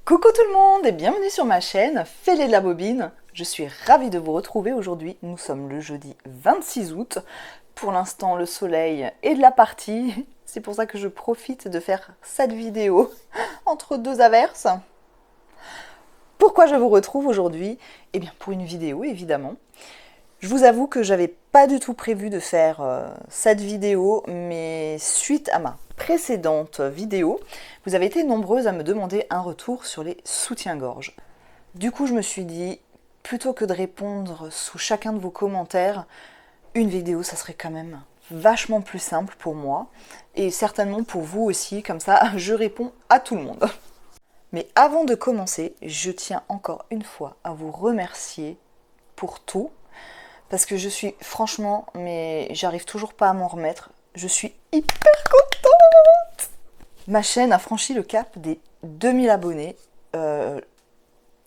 Coucou tout le monde et bienvenue sur ma chaîne Fêlé de la Bobine. Je suis ravie de vous retrouver aujourd'hui. Nous sommes le jeudi 26 août. Pour l'instant, le soleil est de la partie. C'est pour ça que je profite de faire cette vidéo entre deux averses. Pourquoi je vous retrouve aujourd'hui? Eh bien pour une vidéo évidemment. Je vous avoue que j'avais pas du tout prévu de faire cette vidéo, mais suite à ma précédente vidéo, vous avez été nombreuses à me demander un retour sur les soutiens-gorge. Du coup, je me suis dit, plutôt que de répondre sous chacun de vos commentaires, une vidéo, ça serait quand même vachement plus simple pour moi, et certainement pour vous aussi, comme ça, je réponds à tout le monde. Mais avant de commencer, je tiens encore une fois à vous remercier pour tout, parce que je suis franchement, mais j'arrive toujours pas à m'en remettre, je suis hyper contente. Ma chaîne a franchi le cap des 2000 abonnés.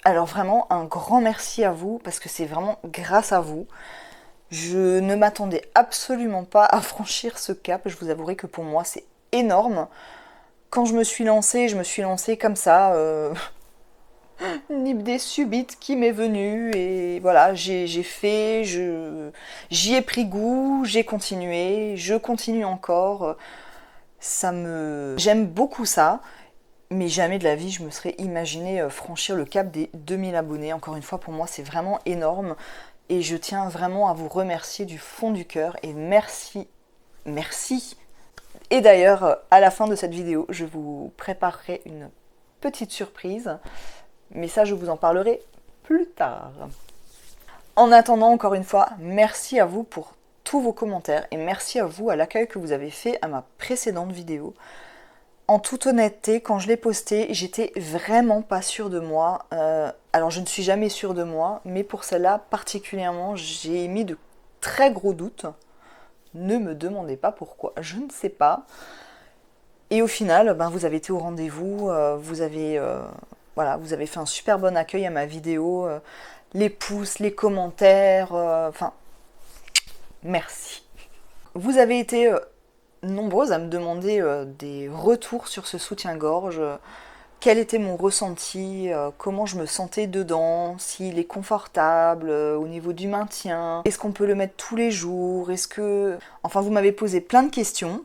Alors vraiment, un grand merci à vous, parce que c'est vraiment grâce à vous. Je ne m'attendais absolument pas à franchir ce cap, je vous avouerai que pour moi c'est énorme. Quand je me suis lancée comme ça, une idée subite qui m'est venue et voilà, j'ai fait, j'y ai pris goût, j'ai continué, je continue encore. J'aime beaucoup ça, mais jamais de la vie je me serais imaginé franchir le cap des 2000 abonnés. Encore une fois, pour moi c'est vraiment énorme et je tiens vraiment à vous remercier du fond du cœur et merci. Et d'ailleurs, à la fin de cette vidéo, je vous préparerai une petite surprise. Mais ça, je vous en parlerai plus tard. En attendant, encore une fois, merci à vous pour tous vos commentaires et merci à vous à l'accueil que vous avez fait à ma précédente vidéo. En toute honnêteté, quand je l'ai postée, j'étais vraiment pas sûre de moi. Alors, je ne suis jamais sûre de moi, mais pour celle-là, particulièrement, j'ai émis de très gros doutes. Ne me demandez pas pourquoi, je ne sais pas. Et au final, vous avez été au rendez-vous, vous avez fait un super bon accueil à ma vidéo, les pouces, les commentaires, merci. Vous avez été nombreuses à me demander des retours sur ce soutien-gorge, quel était mon ressenti, comment je me sentais dedans, s'il est confortable au niveau du maintien, est-ce qu'on peut le mettre tous les jours, Enfin, vous m'avez posé plein de questions,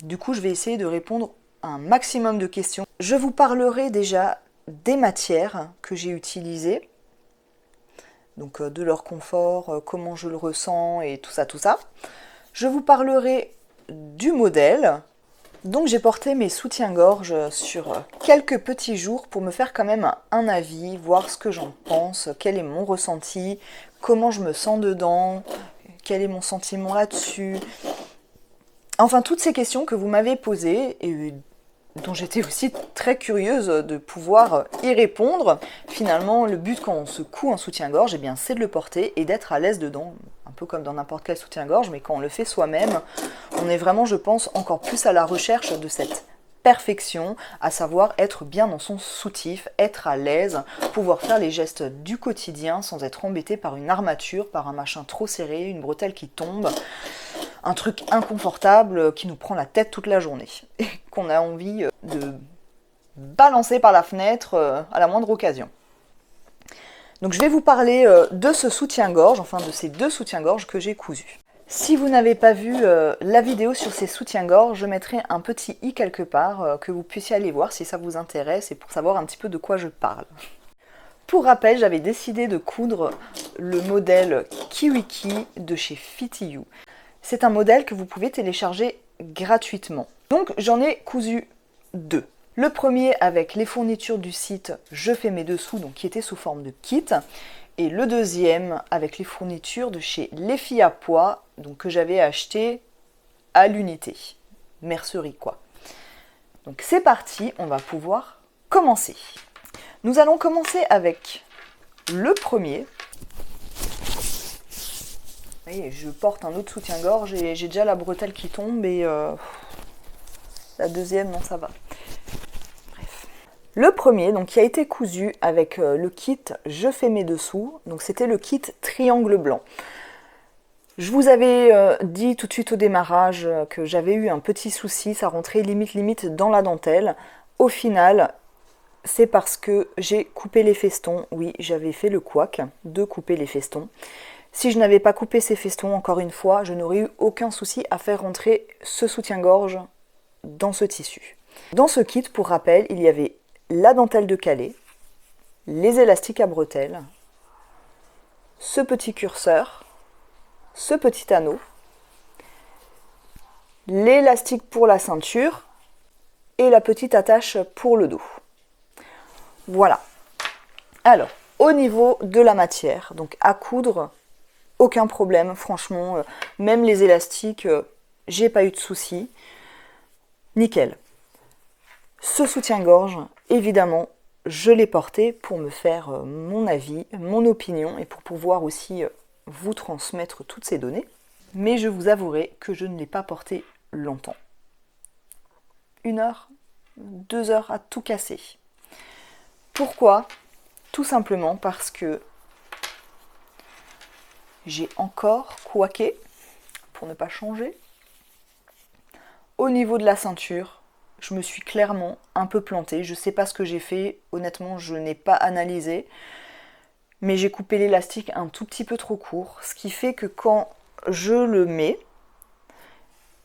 du coup je vais essayer de répondre à un maximum de questions. Je vous parlerai déjà des matières que j'ai utilisées, donc de leur confort, comment je le ressens et tout ça. Je vous parlerai du modèle. Donc j'ai porté mes soutiens-gorge sur quelques petits jours pour me faire quand même un avis, voir ce que j'en pense, quel est mon ressenti, comment je me sens dedans, quel est mon sentiment là-dessus. Enfin, toutes ces questions que vous m'avez posées et dont j'étais aussi très curieuse de pouvoir y répondre. Finalement, le but quand on se coud un soutien-gorge, c'est de le porter et d'être à l'aise dedans, un peu comme dans n'importe quel soutien-gorge, mais quand on le fait soi-même, on est vraiment, je pense, encore plus à la recherche de cette perfection, à savoir être bien dans son soutif, être à l'aise, pouvoir faire les gestes du quotidien sans être embêté par une armature, par un machin trop serré, une bretelle qui tombe, un truc inconfortable qui nous prend la tête toute la journée et qu'on a envie de balancer par la fenêtre à la moindre occasion. Donc je vais vous parler de ce soutien-gorge, enfin de ces deux soutiens-gorge que j'ai cousus. Si vous n'avez pas vu la vidéo sur ces soutiens-gorge, je mettrai un petit i quelque part que vous puissiez aller voir si ça vous intéresse et pour savoir un petit peu de quoi je parle. Pour rappel, j'avais décidé de coudre le modèle Kiwiki de chez FitYou. C'est un modèle que vous pouvez télécharger gratuitement. Donc j'en ai cousu deux. Le premier avec les fournitures du site Je fais mes dessous, donc qui était sous forme de kit. Et le deuxième avec les fournitures de chez Les Filles à Pois, donc que j'avais acheté à l'unité. Mercerie quoi. Donc c'est parti, on va pouvoir commencer. Nous allons commencer avec le premier. Vous voyez, je porte un autre soutien-gorge et j'ai déjà la bretelle qui tombe et la deuxième, non ça va. Bref. Le premier, donc, qui a été cousu avec le kit Je fais mes dessous, donc c'était le kit triangle blanc. Je vous avais dit tout de suite au démarrage que j'avais eu un petit souci, ça rentrait limite dans la dentelle. Au final, c'est parce que j'ai coupé les festons. Oui, j'avais fait le couac de couper les festons. Si je n'avais pas coupé ces festons, encore une fois, je n'aurais eu aucun souci à faire rentrer ce soutien-gorge dans ce tissu. Dans ce kit, pour rappel, il y avait la dentelle de Calais, les élastiques à bretelles, ce petit curseur, ce petit anneau, l'élastique pour la ceinture et la petite attache pour le dos. Voilà. Alors, au niveau de la matière, donc à coudre, aucun problème, franchement, même les élastiques, j'ai pas eu de soucis. Nickel. Ce soutien-gorge, évidemment, je l'ai porté pour me faire mon avis, mon opinion et pour pouvoir aussi vous transmettre toutes ces données. Mais je vous avouerai que je ne l'ai pas porté longtemps. 1 heure, 2 heures à tout casser. Pourquoi? Tout simplement parce que j'ai encore couaqué, pour ne pas changer. Au niveau de la ceinture, je me suis clairement un peu plantée. Je ne sais pas ce que j'ai fait, honnêtement, je n'ai pas analysé. Mais j'ai coupé l'élastique un tout petit peu trop court, ce qui fait que quand je le mets,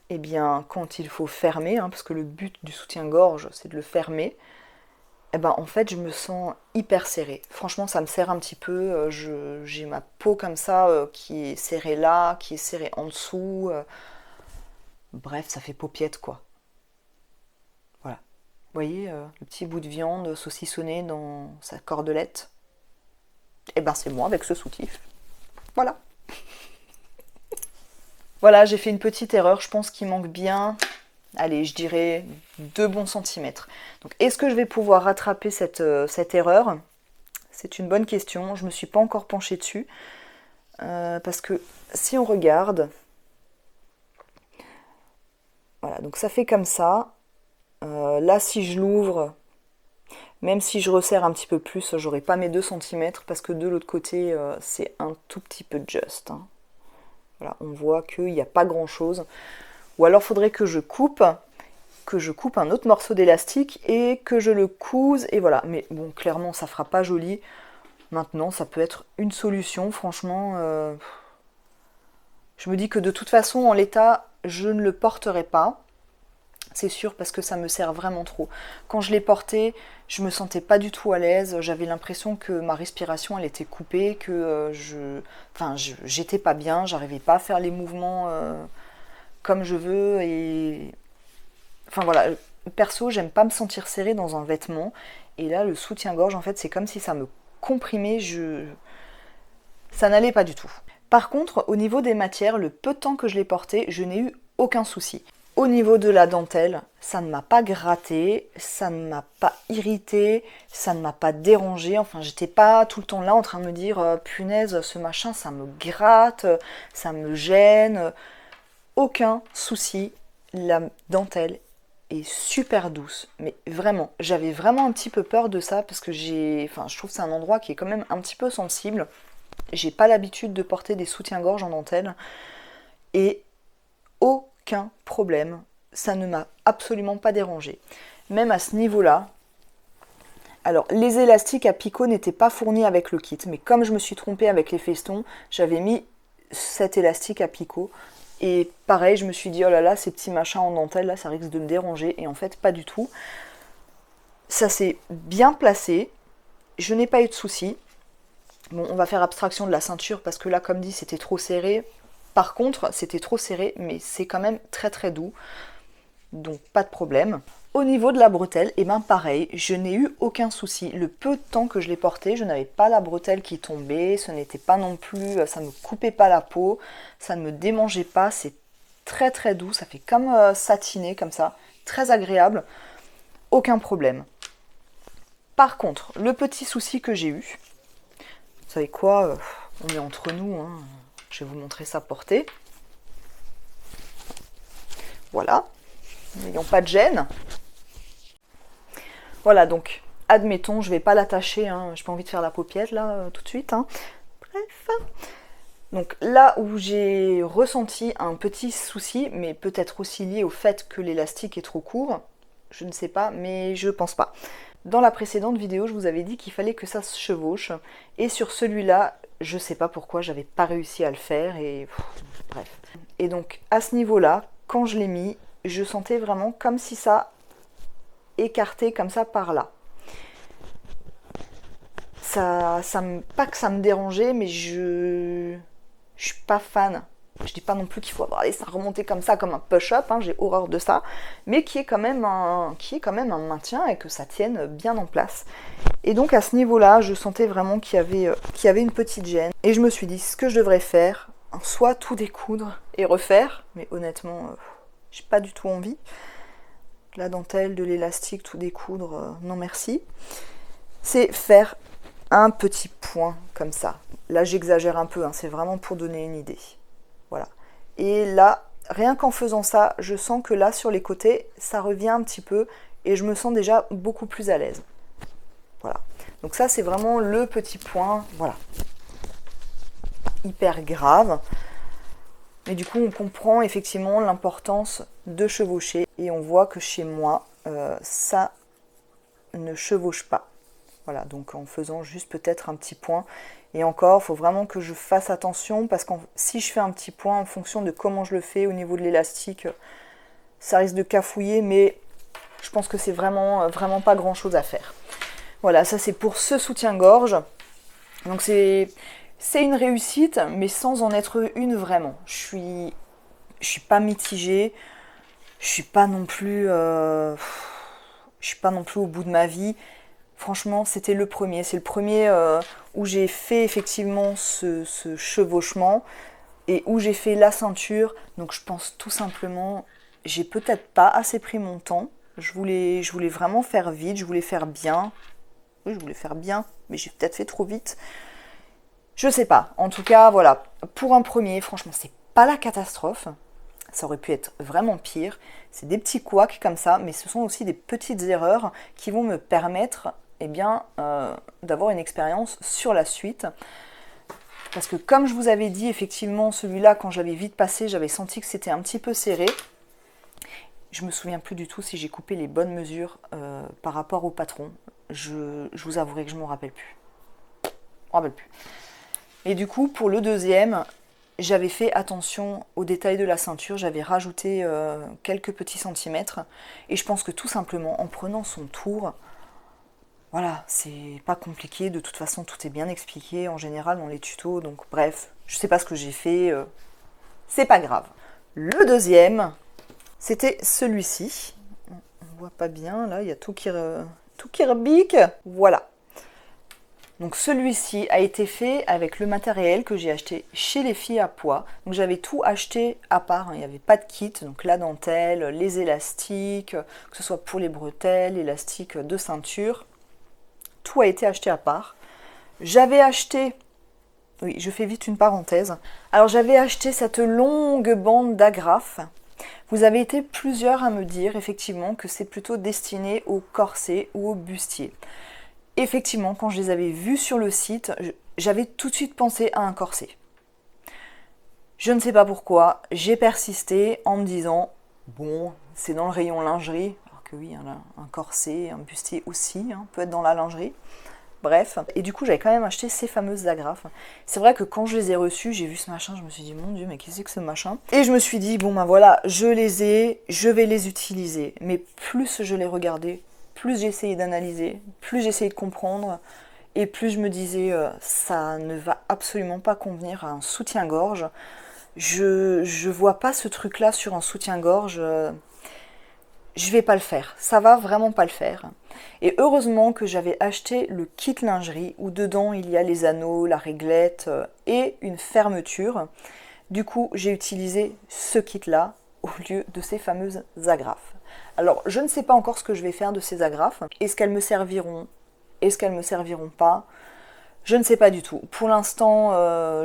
eh bien, quand il faut fermer, parce que le but du soutien-gorge, c'est de le fermer, eh ben, en fait, je me sens hyper serrée. Franchement, ça me serre un petit peu. J'ai ma peau comme ça qui est serrée là, qui est serrée en dessous. Bref, ça fait paupiette, quoi. Voilà. Vous voyez, le petit bout de viande saucissonné dans sa cordelette. Eh ben, c'est moi avec ce soutif. Voilà. Voilà, j'ai fait une petite erreur. Je pense qu'il manque bien... Allez, je dirais 2 bons centimètres. Donc, est-ce que je vais pouvoir rattraper cette erreur? C'est une bonne question. Je ne me suis pas encore penchée dessus. Parce que si on regarde... Voilà, donc ça fait comme ça. Là, si je l'ouvre, même si je resserre un petit peu plus, j'aurai pas mes 2 centimètres parce que de l'autre côté, c'est un tout petit peu juste. Voilà, on voit qu'il n'y a pas grand-chose. Ou alors, il faudrait que je coupe un autre morceau d'élastique et que je le couse. Et voilà, mais bon, clairement, ça fera pas joli. Maintenant, ça peut être une solution. Franchement, je me dis que de toute façon, en l'état, je ne le porterai pas. C'est sûr, parce que ça me sert vraiment trop. Quand je l'ai porté, je me sentais pas du tout à l'aise. J'avais l'impression que ma respiration, elle était coupée, que j'étais pas bien. J'arrivais pas à faire les mouvements comme je veux. Et enfin voilà, perso, j'aime pas me sentir serrée dans un vêtement. Et là, le soutien-gorge, en fait, c'est comme si ça me comprimait. Ça n'allait pas du tout. Par contre, au niveau des matières, le peu de temps que je l'ai porté, je n'ai eu aucun souci. Au niveau de la dentelle, ça ne m'a pas gratté, ça ne m'a pas irrité, ça ne m'a pas dérangé. Enfin, j'étais pas tout le temps là en train de me dire punaise, ce machin, ça me gratte, ça me gêne. Aucun souci. La dentelle est super douce, mais vraiment, j'avais vraiment un petit peu peur de ça parce que je trouve que c'est un endroit qui est quand même un petit peu sensible. J'ai pas l'habitude de porter des soutiens-gorge en dentelle et aucun problème, ça ne m'a absolument pas dérangé. Même à ce niveau-là, alors les élastiques à picot n'étaient pas fournis avec le kit, mais comme je me suis trompée avec les festons, j'avais mis cet élastique à picot. Et pareil, je me suis dit, oh là là, ces petits machins en dentelle, là, ça risque de me déranger. Et en fait, pas du tout. Ça s'est bien placé. Je n'ai pas eu de soucis. Bon, on va faire abstraction de la ceinture parce que là, comme dit, c'était trop serré. Par contre, c'était trop serré, mais c'est quand même très très doux. Donc, pas de problème. Au niveau de la bretelle, et ben pareil, je n'ai eu aucun souci. Le peu de temps que je l'ai porté, je n'avais pas la bretelle qui tombait, ce n'était pas non plus, ça ne me coupait pas la peau, ça ne me démangeait pas, c'est très très doux, ça fait comme satiné comme ça, très agréable, aucun problème. Par contre, le petit souci que j'ai eu, vous savez quoi, on est entre nous, je vais vous montrer ça porté. Voilà, n'ayons pas de gêne. Voilà, donc, admettons, je vais pas l'attacher, j'ai pas envie de faire la paupiette là, tout de suite. Bref. Donc là où j'ai ressenti un petit souci, mais peut-être aussi lié au fait que l'élastique est trop court, je ne sais pas, mais je pense pas. Dans la précédente vidéo, je vous avais dit qu'il fallait que ça se chevauche. Et sur celui-là, je sais pas pourquoi, j'avais pas réussi à le faire. Et bref. Et donc, à ce niveau-là, quand je l'ai mis, je sentais vraiment comme si ça écartait comme ça par là. Pas que ça me dérangeait, mais je suis pas fan. Je dis pas non plus qu'il faut avoir les seins remontés comme ça, comme un push-up, hein, j'ai horreur de ça, mais qui est quand même un maintien et que ça tienne bien en place. Et donc à ce niveau-là, je sentais vraiment qu'il y avait une petite gêne. Et je me suis dit, ce que je devrais faire, soit tout découdre et refaire, mais honnêtement, j'ai pas du tout envie. De la dentelle, de l'élastique, tout découdre, non merci. C'est faire un petit point comme ça. Là, j'exagère un peu, hein, c'est vraiment pour donner une idée. Voilà. Et là, rien qu'en faisant ça, je sens que là, sur les côtés, ça revient un petit peu et je me sens déjà beaucoup plus à l'aise. Voilà. Donc ça, c'est vraiment le petit point, voilà. Hyper grave. Mais du coup, on comprend effectivement l'importance de chevaucher et on voit que chez moi, ça ne chevauche pas. Voilà, donc en faisant juste peut-être un petit point. Et encore, il faut vraiment que je fasse attention parce que si je fais un petit point en fonction de comment je le fais au niveau de l'élastique, ça risque de cafouiller, mais je pense que c'est vraiment pas grand chose à faire. Voilà, ça c'est pour ce soutien-gorge. Donc c'est une réussite, mais sans en être une vraiment. Je suis pas mitigée, je suis pas non plus au bout de ma vie. Franchement, c'était le premier. C'est le premier où j'ai fait effectivement ce chevauchement et où j'ai fait la ceinture. Donc je pense tout simplement, j'ai peut-être pas assez pris mon temps. Je voulais vraiment faire vite, je voulais faire bien. Oui, je voulais faire bien, mais j'ai peut-être fait trop vite. Je sais pas. En tout cas, voilà. Pour un premier, franchement, c'est pas la catastrophe. Ça aurait pu être vraiment pire. C'est des petits couacs comme ça, mais ce sont aussi des petites erreurs qui vont me permettre d'avoir une expérience sur la suite. Parce que comme je vous avais dit, effectivement, celui-là, quand j'avais vite passé, j'avais senti que c'était un petit peu serré. Je me souviens plus du tout si j'ai coupé les bonnes mesures par rapport au patron. Je vous avouerai que je m'en rappelle plus. Et du coup, pour le deuxième, j'avais fait attention aux détails de la ceinture, j'avais rajouté quelques petits centimètres. Et je pense que tout simplement, en prenant son tour, voilà, c'est pas compliqué, de toute façon tout est bien expliqué en général dans les tutos, donc bref, je sais pas ce que j'ai fait, c'est pas grave. Le deuxième, c'était celui-ci. On voit pas bien, là, il y a tout qui rebique. Voilà. Donc celui-ci a été fait avec le matériel que j'ai acheté chez les filles à Poix. Donc j'avais tout acheté à part, hein. Il n'y avait pas de kit, donc la dentelle, les élastiques, que ce soit pour les bretelles, l'élastique de ceinture. Tout a été acheté à part. J'avais acheté, oui, je fais vite une parenthèse. Alors j'avais acheté cette longue bande d'agrafes. Vous avez été plusieurs à me dire effectivement que c'est plutôt destiné au corset ou au bustier. Effectivement, quand je les avais vus sur le site, j'avais tout de suite pensé à un corset. Je ne sais pas pourquoi, j'ai persisté en me disant, bon, c'est dans le rayon lingerie, alors que oui, un corset, un bustier aussi, hein, peut être dans la lingerie. Bref, et du coup j'avais quand même acheté ces fameuses agrafes. C'est vrai que quand je les ai reçues, j'ai vu ce machin, je me suis dit mon dieu mais qu'est-ce que c'est que ce machin? Et je me suis dit bon ben voilà, je les ai, je vais les utiliser. Mais plus je les regardais, plus j'essayais d'analyser, plus j'essayais de comprendre, et plus je me disais ça ne va absolument pas convenir à un soutien-gorge. Je vois pas ce truc là sur un soutien-gorge. Je vais pas le faire, ça va vraiment pas le faire. Et heureusement que j'avais acheté le kit lingerie où dedans il y a les anneaux, la réglette et une fermeture. Du coup, j'ai utilisé ce kit-là au lieu de ces fameuses agrafes. Alors, je ne sais pas encore ce que je vais faire de ces agrafes. Est-ce qu'elles me serviront? Est-ce qu'elles me serviront pas? Je ne sais pas du tout. Pour l'instant,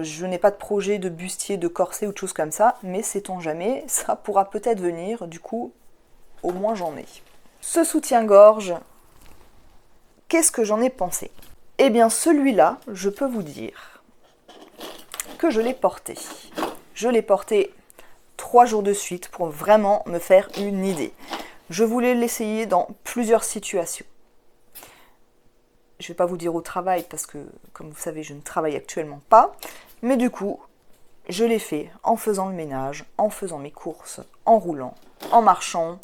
je n'ai pas de projet de bustier, de corset ou de choses comme ça, mais sait-on jamais, ça pourra peut-être venir. Du coup, au moins j'en ai. Ce soutien-gorge, qu'est-ce que j'en ai pensé? Eh bien celui-là, je peux vous dire que je l'ai porté. Je l'ai porté 3 jours de suite pour vraiment me faire une idée. Je voulais l'essayer dans plusieurs situations. Je ne vais pas vous dire au travail parce que, comme vous savez, je ne travaille actuellement pas. Mais du coup, je l'ai fait en faisant le ménage, en faisant mes courses, en roulant, en marchant,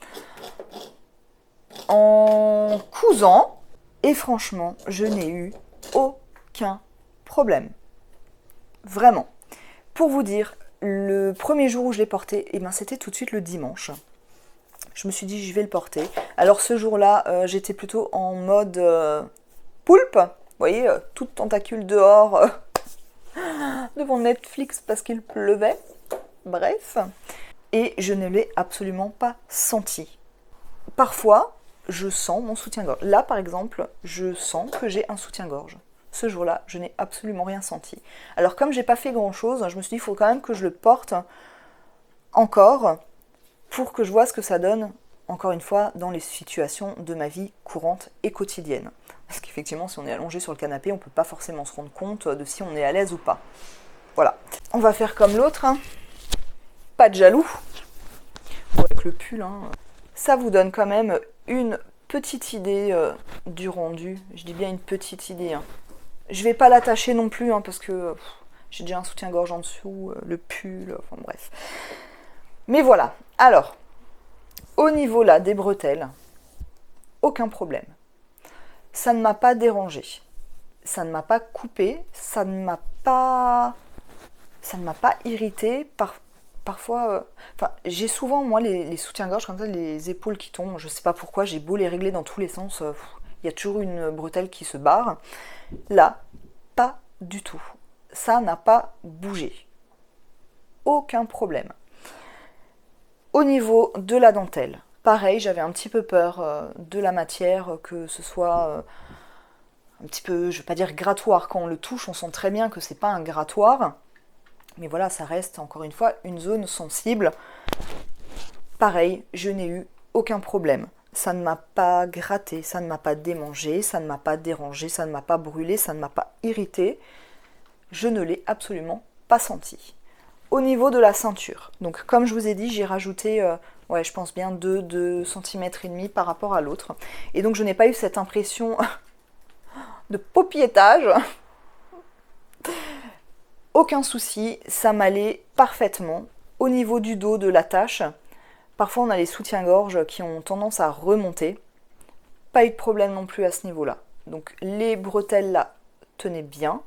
en cousant. Et franchement, je n'ai eu aucun problème. Vraiment. Pour vous dire, le premier jour où je l'ai porté, eh ben, c'était tout de suite le dimanche. Je me suis dit, je vais le porter. Alors ce jour-là, j'étais plutôt en mode poulpe. Vous voyez, toute tentacule dehors, devant Netflix parce qu'il pleuvait. Bref. Et je ne l'ai absolument pas senti. Parfois, je sens mon soutien-gorge. Là, par exemple, je sens que j'ai un soutien-gorge. Ce jour-là, je n'ai absolument rien senti. Alors, comme j'ai pas fait grand-chose, je me suis dit, il faut quand même que je le porte encore pour que je vois ce que ça donne, encore une fois, dans les situations de ma vie courante et quotidienne. Parce qu'effectivement, si on est allongé sur le canapé, on ne peut pas forcément se rendre compte de si on est à l'aise ou pas. Voilà. On va faire comme l'autre. Hein. Pas de jaloux. Bon, avec le pull, hein. Ça vous donne quand même une petite idée du rendu. Je dis bien une petite idée. Hein. Je vais pas l'attacher non plus, hein, parce que j'ai déjà un soutien-gorge en dessous, le pull, enfin bref. Mais voilà. Alors, au niveau là des bretelles, aucun problème. Ça ne m'a pas dérangé. Ça ne m'a pas coupé. Ça ne m'a pas irrité. Parfois, j'ai souvent, moi, les soutiens-gorge comme ça, les épaules qui tombent. Je sais pas pourquoi, j'ai beau les régler dans tous les sens. Il y a toujours une bretelle qui se barre. Là, pas du tout. Ça n'a pas bougé. Aucun problème. Au niveau de la dentelle, pareil, j'avais un petit peu peur de la matière, que ce soit un petit peu, je ne vais pas dire grattoir. Quand on le touche, on sent très bien que c'est pas un grattoir. Mais voilà, ça reste encore une fois une zone sensible. Pareil, je n'ai eu aucun problème. Ça ne m'a pas gratté, ça ne m'a pas démangé, ça ne m'a pas dérangé, ça ne m'a pas brûlé, ça ne m'a pas irrité. Je ne l'ai absolument pas senti. Au niveau de la ceinture, donc comme je vous ai dit, j'ai rajouté, je pense bien 2 cm et demi par rapport à l'autre. Et donc je n'ai pas eu cette impression de paupiétage. Aucun souci, ça m'allait parfaitement. Au niveau du dos, de la tache, parfois on a les soutiens-gorge qui ont tendance à remonter. Pas eu de problème non plus à ce niveau-là. Donc les bretelles là tenaient bien.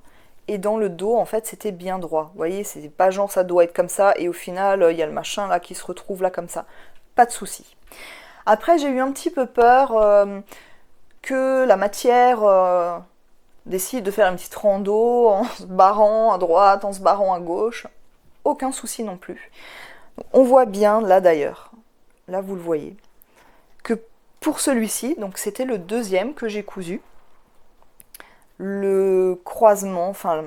Et dans le dos, en fait, c'était bien droit. Vous voyez, c'est pas genre ça doit être comme ça et au final, il y a le machin là qui se retrouve là comme ça. Pas de souci. Après, j'ai eu un petit peu peur que la matière décide de faire une petite rando en se barrant à droite, en se barrant à gauche. Aucun souci non plus. On voit bien là d'ailleurs, là vous le voyez, que pour celui-ci, donc c'était le deuxième que j'ai cousu, le croisement, enfin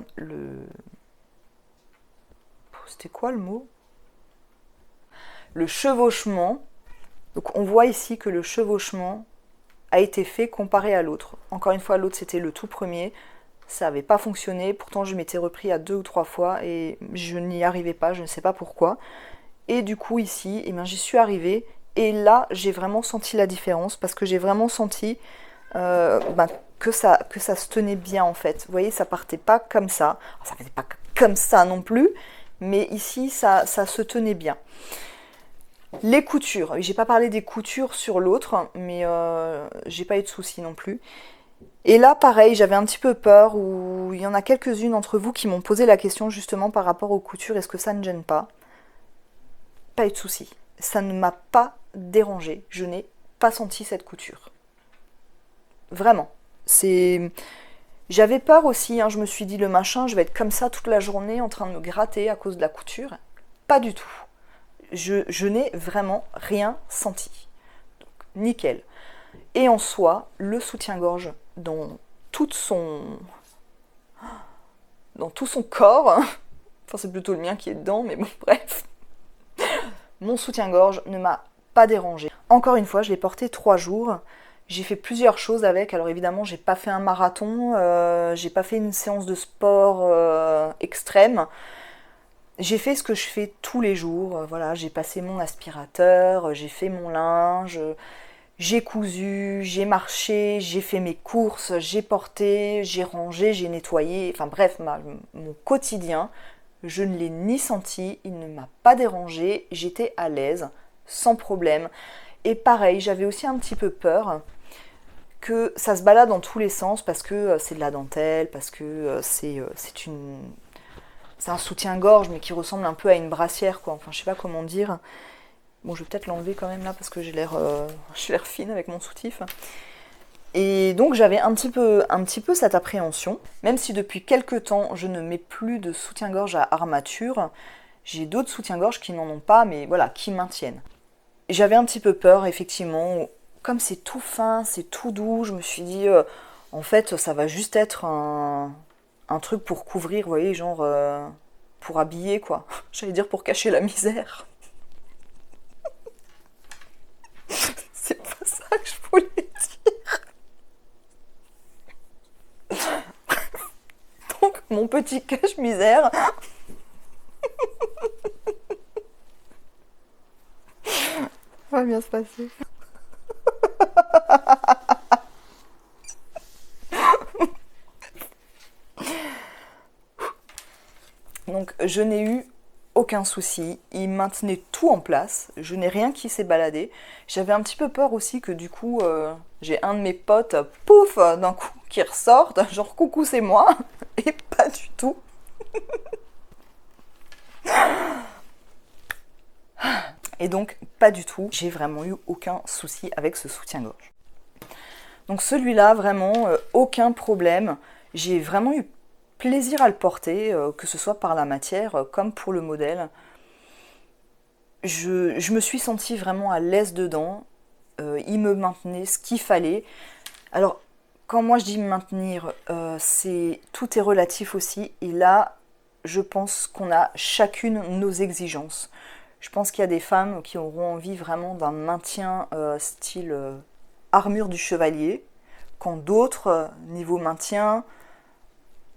c'était quoi le mot? Le chevauchement. Donc on voit ici que le chevauchement a été fait comparé à l'autre. Encore une fois, l'autre c'était le tout premier. Ça n'avait pas fonctionné. Pourtant, je m'étais repris à 2 ou 3 fois et je n'y arrivais pas. Je ne sais pas pourquoi. Et du coup, ici, j'y suis arrivée. Et là, j'ai vraiment senti la différence parce que j'ai vraiment senti que ça se tenait bien en fait. Vous voyez, ça partait pas comme ça. Alors, ça faisait pas comme ça non plus. Mais ici, ça se tenait bien. Les coutures, j'ai pas parlé des coutures sur l'autre, mais j'ai pas eu de soucis non plus. Et là, pareil, j'avais un petit peu peur, ou il y en a quelques-unes d'entre vous qui m'ont posé la question justement par rapport aux coutures, est-ce que ça ne gêne pas? Pas eu de soucis. Ça ne m'a pas dérangé, je n'ai pas senti cette couture. Vraiment. J'avais peur aussi, hein, je me suis dit le machin, je vais être comme ça toute la journée en train de me gratter à cause de la couture. Pas du tout. Je n'ai vraiment rien senti. Donc, nickel. Et en soi, le soutien-gorge dans tout son corps, enfin c'est plutôt le mien qui est dedans, mais bon bref, mon soutien-gorge ne m'a pas dérangé. Encore une fois, je l'ai porté 3 jours. J'ai fait plusieurs choses avec. Alors évidemment, j'ai pas fait un marathon, j'ai pas fait une séance de sport extrême. J'ai fait ce que je fais tous les jours. Voilà, j'ai passé mon aspirateur, j'ai fait mon linge, J'ai cousu, j'ai marché, j'ai fait mes courses, j'ai porté, j'ai rangé, j'ai nettoyé, enfin bref, mon quotidien, je ne l'ai ni senti, il ne m'a pas dérangé, j'étais à l'aise, sans problème. Et pareil, j'avais aussi un petit peu peur que ça se balade dans tous les sens parce que c'est de la dentelle, parce que c'est un soutien-gorge mais qui ressemble un peu à une brassière quoi. Enfin, je sais pas comment dire. Bon, je vais peut-être l'enlever quand même là parce que j'ai l'air fine avec mon soutif. Et donc j'avais un petit peu cette appréhension, même si depuis quelques temps je ne mets plus de soutien-gorge à armature. J'ai d'autres soutiens-gorge qui n'en ont pas, mais voilà, qui maintiennent. J'avais un petit peu peur, effectivement. Comme c'est tout fin, c'est tout doux, je me suis dit, en fait, ça va juste être un truc pour couvrir, vous voyez, genre pour habiller, quoi. J'allais dire pour cacher la misère. C'est pas ça que je voulais dire. Donc, mon petit cache-misère. Ça va bien se passer. Donc je n'ai eu aucun souci, il maintenait tout en place, je n'ai rien qui s'est baladé. J'avais un petit peu peur aussi que du coup j'ai un de mes potes, pouf, d'un coup qui ressorte, genre coucou c'est moi, et pas du tout. Et donc pas du tout, j'ai vraiment eu aucun souci avec ce soutien-gorge. Donc celui-là vraiment aucun problème, j'ai vraiment eu plaisir à le porter, que ce soit par la matière comme pour le modèle. Je me suis sentie vraiment à l'aise dedans, il me maintenait ce qu'il fallait. Alors, quand moi je dis maintenir, tout est relatif aussi, et là, je pense qu'on a chacune nos exigences. Je pense qu'il y a des femmes qui auront envie vraiment d'un maintien style armure du chevalier, quand d'autres, niveau maintien,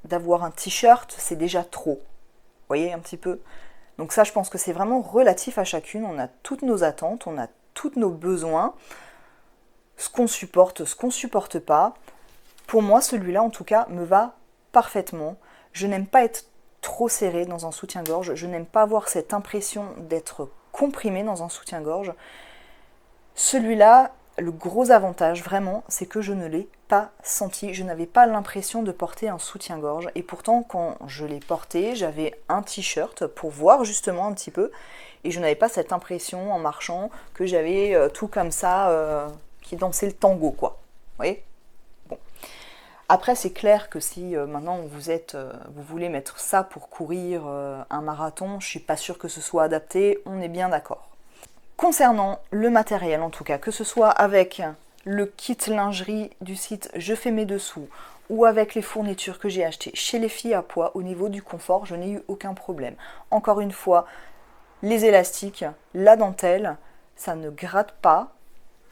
d'avoir un t-shirt, c'est déjà trop. Vous voyez un petit peu. Donc ça, je pense que c'est vraiment relatif à chacune. On a toutes nos attentes, on a tous nos besoins, ce qu'on supporte, ce qu'on supporte pas. Pour moi, celui-là, en tout cas, me va parfaitement. Je n'aime pas être trop serré dans un soutien-gorge. Je n'aime pas avoir cette impression d'être comprimé dans un soutien-gorge. Celui-là, le gros avantage, vraiment, c'est que je ne l'ai pas senti. Je n'avais pas l'impression de porter un soutien-gorge. Et pourtant, quand je l'ai porté, j'avais un t-shirt pour voir justement un petit peu. Et je n'avais pas cette impression en marchant que j'avais tout comme ça qui dansait le tango, quoi. Vous voyez ? Bon. Après, c'est clair que si maintenant vous voulez mettre ça pour courir un marathon, je suis pas sûre que ce soit adapté, on est bien d'accord. Concernant le matériel en tout cas, que ce soit avec le kit lingerie du site Je fais mes dessous ou avec les fournitures que j'ai achetées chez les filles à pois, au niveau du confort, je n'ai eu aucun problème. Encore une fois, les élastiques, la dentelle, ça ne gratte pas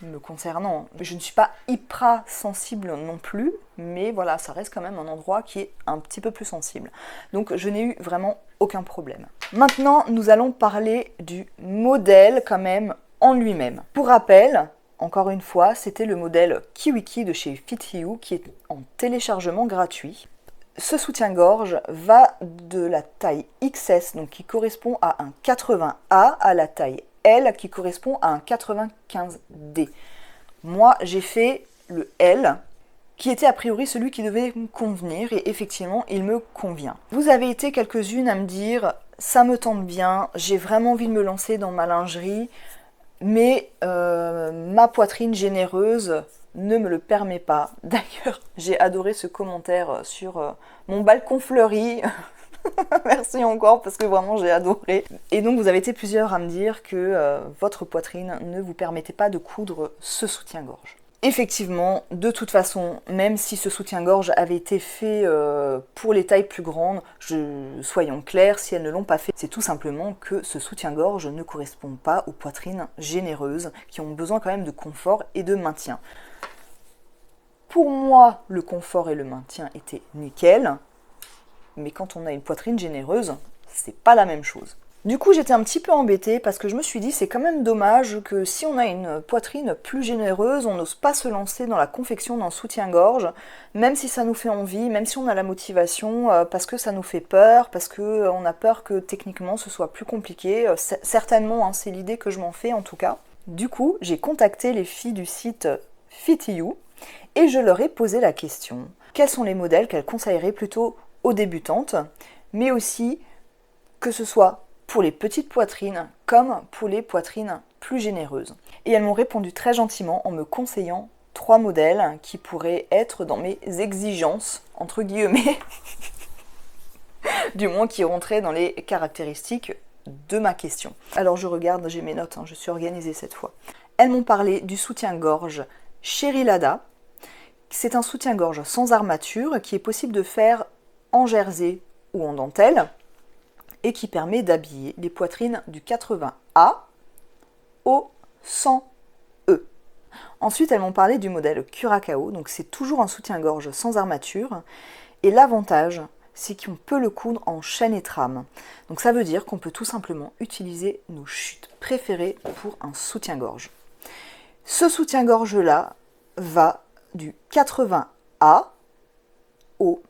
me concernant. Je ne suis pas hyper sensible non plus, mais voilà, ça reste quand même un endroit qui est un petit peu plus sensible. Donc je n'ai eu vraiment aucun problème. Maintenant, nous allons parler du modèle quand même en lui-même. Pour rappel, encore une fois, c'était le modèle Kiwiki de chez FitYou qui est en téléchargement gratuit. Ce soutien-gorge va de la taille XS, donc qui correspond à un 80A, à la taille L, qui correspond à un 95D. Moi, j'ai fait le L, qui était a priori celui qui devait me convenir, et effectivement, il me convient. Vous avez été quelques-unes à me dire, ça me tente bien, j'ai vraiment envie de me lancer dans ma lingerie, mais ma poitrine généreuse ne me le permet pas. D'ailleurs, j'ai adoré ce commentaire sur mon balcon fleuri. Merci encore parce que vraiment j'ai adoré. Et donc vous avez été plusieurs à me dire que votre poitrine ne vous permettait pas de coudre ce soutien-gorge. Effectivement, de toute façon, même si ce soutien-gorge avait été fait pour les tailles plus grandes, soyons clairs, si elles ne l'ont pas fait, c'est tout simplement que ce soutien-gorge ne correspond pas aux poitrines généreuses qui ont besoin quand même de confort et de maintien. Pour moi, le confort et le maintien étaient nickel, mais quand on a une poitrine généreuse, c'est pas la même chose. Du coup, j'étais un petit peu embêtée parce que je me suis dit c'est quand même dommage que si on a une poitrine plus généreuse, on n'ose pas se lancer dans la confection d'un soutien-gorge, même si ça nous fait envie, même si on a la motivation, parce que ça nous fait peur, parce que on a peur que techniquement ce soit plus compliqué. Certainement, hein, c'est l'idée que je m'en fais en tout cas. Du coup, j'ai contacté les filles du site FitYou et je leur ai posé la question quels sont les modèles qu'elles conseilleraient plutôt aux débutantes, mais aussi que ce soit pour les petites poitrines comme pour les poitrines plus généreuses. Et elles m'ont répondu très gentiment en me conseillant 3 modèles qui pourraient être dans mes exigences, entre guillemets, du moins qui rentraient dans les caractéristiques de ma question. Alors je regarde, j'ai mes notes, hein, je suis organisée cette fois. Elles m'ont parlé du soutien-gorge Chéri Lada. C'est un soutien-gorge sans armature qui est possible de faire en jersey ou en dentelle et qui permet d'habiller les poitrines du 80A au 100E. Ensuite, elles m'ont parlé du modèle Curacao, donc c'est toujours un soutien-gorge sans armature, et l'avantage, c'est qu'on peut le coudre en chaîne et trame. Donc ça veut dire qu'on peut tout simplement utiliser nos chutes préférées pour un soutien-gorge. Ce soutien-gorge-là va du 80A au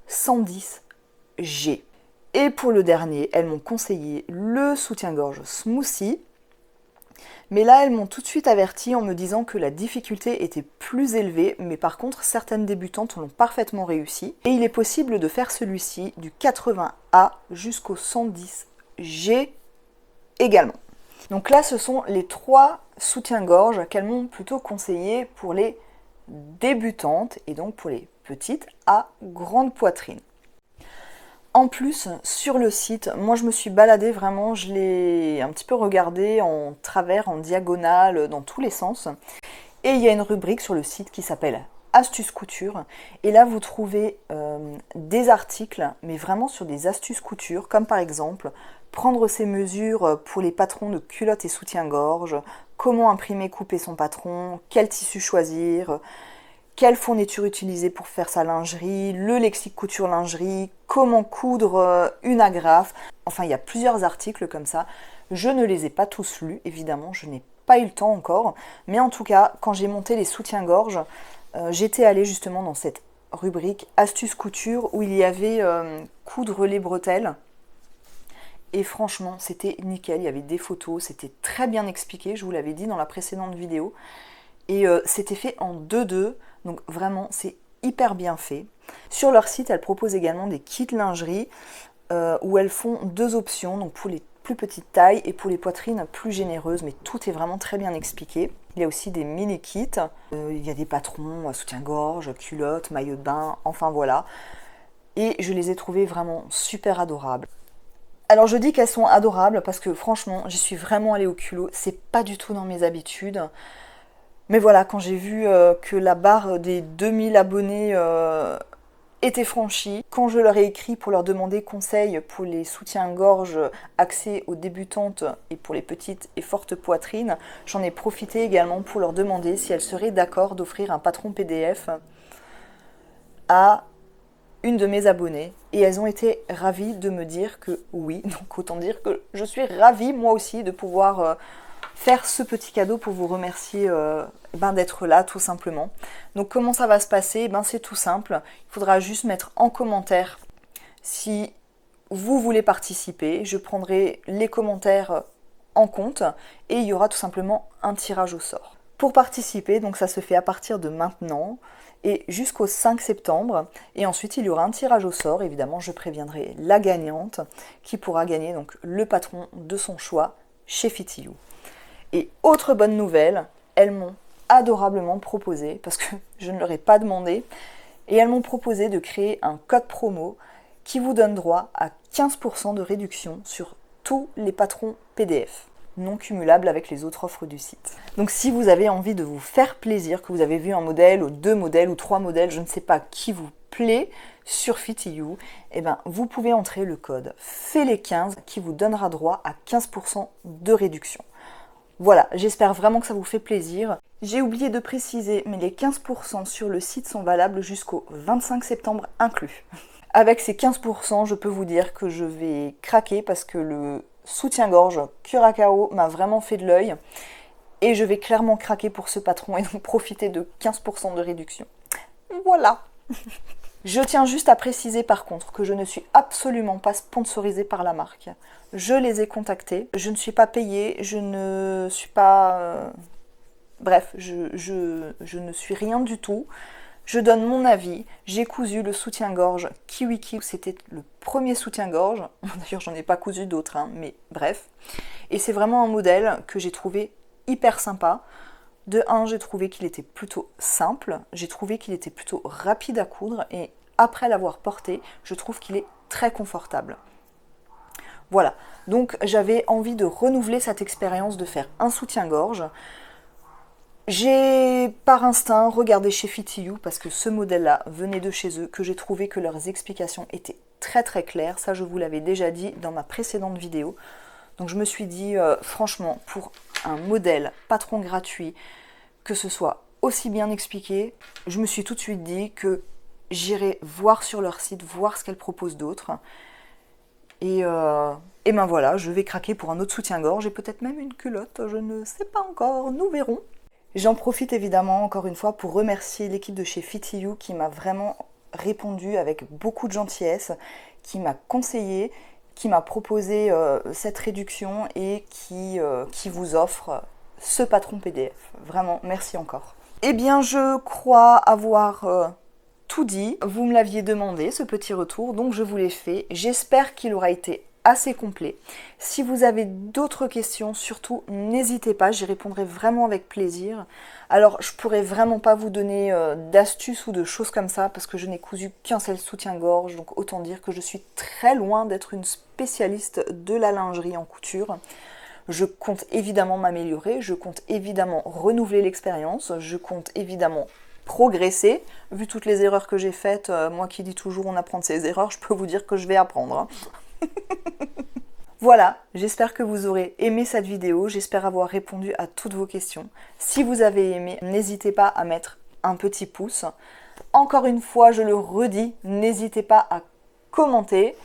110G. Et pour le dernier, elles m'ont conseillé le soutien-gorge Smoothie. Mais là, elles m'ont tout de suite averti en me disant que la difficulté était plus élevée, mais par contre, certaines débutantes l'ont parfaitement réussi. Et il est possible de faire celui-ci du 80A jusqu'au 110G également. Donc là, ce sont les 3 soutiens-gorge qu'elles m'ont plutôt conseillé pour les débutantes et donc pour les petites à grande poitrine. En plus, sur le site, moi je me suis baladée vraiment, je l'ai un petit peu regardé en travers, en diagonale, dans tous les sens. Et il y a une rubrique sur le site qui s'appelle Astuces couture. Et là, vous trouvez des articles, mais vraiment sur des astuces couture, comme par exemple prendre ses mesures pour les patrons de culottes et soutien-gorge, comment imprimer, couper son patron, quel tissu choisir, quelle fourniture utiliser pour faire sa lingerie, le lexique couture lingerie, comment coudre une agrafe. Enfin, il y a plusieurs articles comme ça. Je ne les ai pas tous lus, évidemment, je n'ai pas eu le temps encore. Mais en tout cas, quand j'ai monté les soutiens-gorge, j'étais allée justement dans cette rubrique Astuces couture où il y avait coudre les bretelles. Et franchement, c'était nickel, il y avait des photos, c'était très bien expliqué, je vous l'avais dit dans la précédente vidéo. Et c'était fait en 2-2, donc vraiment c'est hyper bien fait. Sur leur site, elles proposent également des kits lingerie où elles font 2 options, donc pour les plus petites tailles et pour les poitrines plus généreuses, mais tout est vraiment très bien expliqué. Il y a aussi des mini kits, il y a des patrons, soutien-gorge, culottes, maillot de bain, enfin voilà. Et je les ai trouvés vraiment super adorables. Alors je dis qu'elles sont adorables parce que franchement, j'y suis vraiment allée au culot, c'est pas du tout dans mes habitudes. Mais voilà, quand j'ai vu que la barre des 2000 abonnés était franchie, quand je leur ai écrit pour leur demander conseil pour les soutiens-gorge axés aux débutantes et pour les petites et fortes poitrines, j'en ai profité également pour leur demander si elles seraient d'accord d'offrir un patron PDF à une de mes abonnées. Et elles ont été ravies de me dire que oui, donc autant dire que je suis ravie moi aussi de pouvoir faire ce petit cadeau pour vous remercier d'être là tout simplement. Donc comment ça va se passer? C'est tout simple, il faudra juste mettre en commentaire si vous voulez participer, je prendrai les commentaires en compte et il y aura tout simplement un tirage au sort. Pour participer, donc ça se fait à partir de maintenant et jusqu'au 5 septembre. Et ensuite, il y aura un tirage au sort. Évidemment, je préviendrai la gagnante qui pourra gagner donc le patron de son choix chez FitYou. Et autre bonne nouvelle, elles m'ont adorablement proposé, parce que je ne leur ai pas demandé, et elles m'ont proposé de créer un code promo qui vous donne droit à 15% de réduction sur tous les patrons PDF, non cumulables avec les autres offres du site. Donc si vous avez envie de vous faire plaisir, que vous avez vu un modèle ou 2 modèles ou 3 modèles, je ne sais pas qui vous plaît sur FitYou, vous pouvez entrer le code FELES15 qui vous donnera droit à 15% de réduction. Voilà, j'espère vraiment que ça vous fait plaisir. J'ai oublié de préciser, mais les 15% sur le site sont valables jusqu'au 25 septembre inclus. Avec ces 15%, je peux vous dire que je vais craquer parce que le soutien-gorge Curacao m'a vraiment fait de l'œil. Et je vais clairement craquer pour ce patron et donc profiter de 15% de réduction. Voilà. Je tiens juste à préciser par contre que je ne suis absolument pas sponsorisée par la marque. Je les ai contactés, je ne suis pas payée, je ne suis pas... Bref, je ne suis rien du tout. Je donne mon avis. J'ai cousu le soutien-gorge KiwiKi. C'était le premier soutien-gorge. D'ailleurs, j'en ai pas cousu d'autres, hein, mais bref. Et c'est vraiment un modèle que j'ai trouvé hyper sympa. De un, j'ai trouvé qu'il était plutôt simple. J'ai trouvé qu'il était plutôt rapide à coudre. Et après l'avoir porté, je trouve qu'il est très confortable. Voilà. Donc, j'avais envie de renouveler cette expérience de faire un soutien-gorge. J'ai par instinct regardé chez FitYou parce que ce modèle-là venait de chez eux, que j'ai trouvé que leurs explications étaient très très claires. Ça, je vous l'avais déjà dit dans ma précédente vidéo. Donc je me suis dit, franchement, pour un modèle patron gratuit, que ce soit aussi bien expliqué, je me suis tout de suite dit que j'irai voir sur leur site, voir ce qu'elles proposent d'autre. Et ben voilà, je vais craquer pour un autre soutien-gorge et peut-être même une culotte, je ne sais pas encore, nous verrons. J'en profite évidemment encore une fois pour remercier l'équipe de chez FitYou qui m'a vraiment répondu avec beaucoup de gentillesse, qui m'a conseillé, qui m'a proposé cette réduction et qui vous offre ce patron PDF. Vraiment, merci encore. Eh bien, je crois avoir tout dit. Vous me l'aviez demandé, ce petit retour, donc je vous l'ai fait. J'espère qu'il aura été assez complet. Si vous avez d'autres questions, surtout n'hésitez pas, j'y répondrai vraiment avec plaisir. Alors je pourrais vraiment pas vous donner d'astuces ou de choses comme ça parce que je n'ai cousu qu'un seul soutien-gorge, donc autant dire que je suis très loin d'être une spécialiste de la lingerie en couture. Je compte évidemment m'améliorer, je compte évidemment renouveler l'expérience, je compte évidemment progresser. Vu toutes les erreurs que j'ai faites, moi qui dis toujours on apprend de ses erreurs, je peux vous dire que je vais apprendre. Hein. Voilà, j'espère que vous aurez aimé cette vidéo, j'espère avoir répondu à toutes vos questions. Si vous avez aimé, n'hésitez pas à mettre un petit pouce. Encore une fois, je le redis, n'hésitez pas à commenter.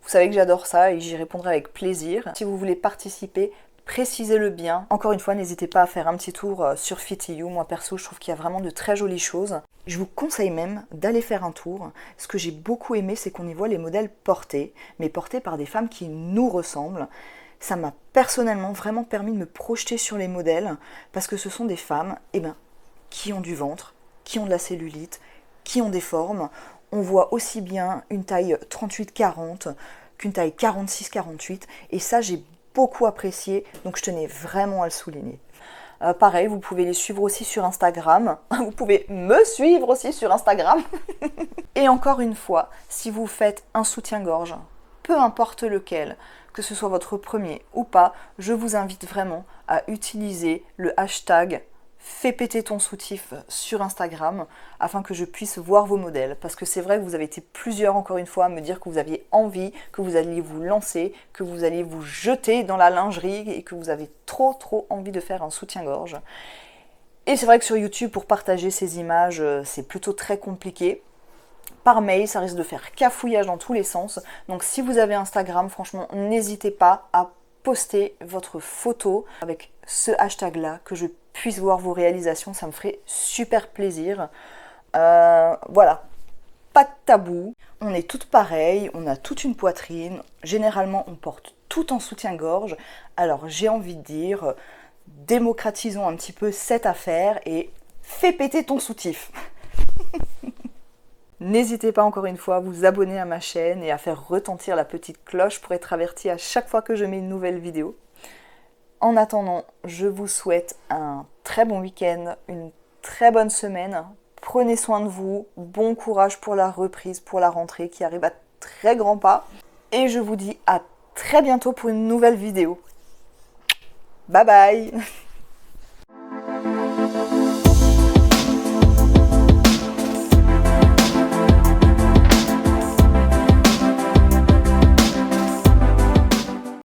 Vous savez que j'adore ça et j'y répondrai avec plaisir. Si vous voulez participer, précisez-le bien. Encore une fois, n'hésitez pas à faire un petit tour sur FitYou. Moi perso, je trouve qu'il y a vraiment de très jolies choses. Je vous conseille même d'aller faire un tour. Ce que j'ai beaucoup aimé, c'est qu'on y voit les modèles portés, mais portés par des femmes qui nous ressemblent. Ça m'a personnellement vraiment permis de me projeter sur les modèles, parce que ce sont des femmes qui ont du ventre, qui ont de la cellulite, qui ont des formes. On voit aussi bien une taille 38-40 qu'une taille 46-48, et ça j'ai beaucoup apprécié, donc je tenais vraiment à le souligner. Pareil, vous pouvez les suivre aussi sur Instagram. Vous pouvez me suivre aussi sur Instagram. Et encore une fois, si vous faites un soutien-gorge, peu importe lequel, que ce soit votre premier ou pas, je vous invite vraiment à utiliser le hashtag fais péter ton soutif sur Instagram afin que je puisse voir vos modèles. Parce que c'est vrai que vous avez été plusieurs encore une fois à me dire que vous aviez envie, que vous alliez vous lancer, que vous alliez vous jeter dans la lingerie et que vous avez trop envie de faire un soutien-gorge. Et c'est vrai que sur YouTube, pour partager ces images, c'est plutôt très compliqué. Par mail, ça risque de faire cafouillage dans tous les sens. Donc si vous avez Instagram, franchement, n'hésitez pas à poster votre photo avec ce hashtag-là, que je puisse voir vos réalisations, ça me ferait super plaisir. Voilà, pas de tabou, on est toutes pareilles, on a toute une poitrine, généralement on porte tout en soutien-gorge, alors j'ai envie de dire, démocratisons un petit peu cette affaire et fais péter ton soutif. N'hésitez pas encore une fois à vous abonner à ma chaîne et à faire retentir la petite cloche pour être averti à chaque fois que je mets une nouvelle vidéo. En attendant, je vous souhaite un très bon week-end, une très bonne semaine. Prenez soin de vous, bon courage pour la reprise, pour la rentrée qui arrive à très grands pas. Et je vous dis à très bientôt pour une nouvelle vidéo. Bye bye!